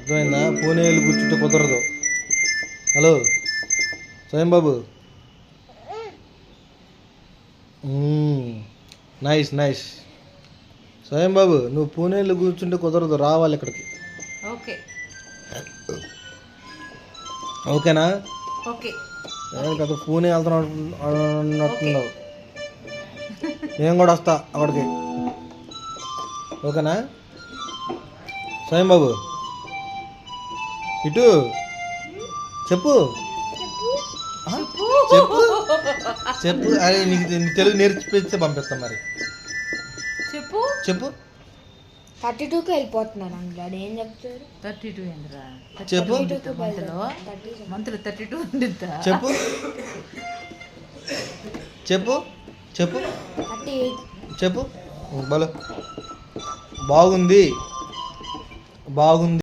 అర్థమైందా? పూణే వెళ్ళి కూర్చుంటే కుదరదు. హలో స్వయం బాబు, నైస్ నైస్. స్వయం బాబు, నువ్వు పూణే వెళ్ళి కూర్చుంటే కుదరదు, రావాలి ఇక్కడికి. ఓకే ఓకేనా? ఓకే కదా పూణే వెళ్తున్నావు అన్నట్టున్నావు. నేను కూడా వస్తా అక్కడికి. ఓకేనా స్వయం బాబు? ఇటు చెప్పు చెప్పు చెప్పు. అరే నీకు తెలుగు నేర్చిపిస్తే పంపిస్తాం. మరి చెప్పు చెప్పు 32కి వెళ్ళిపోతున్నాను అందులో ఏం చెప్తారు? 32 ఏంద్రా? చెప్పు. మంత్లో 32 ఉండిద్దా? చెప్పు చెప్పు చెప్పు 38. చెప్పు. బాగుంది బాగుంది.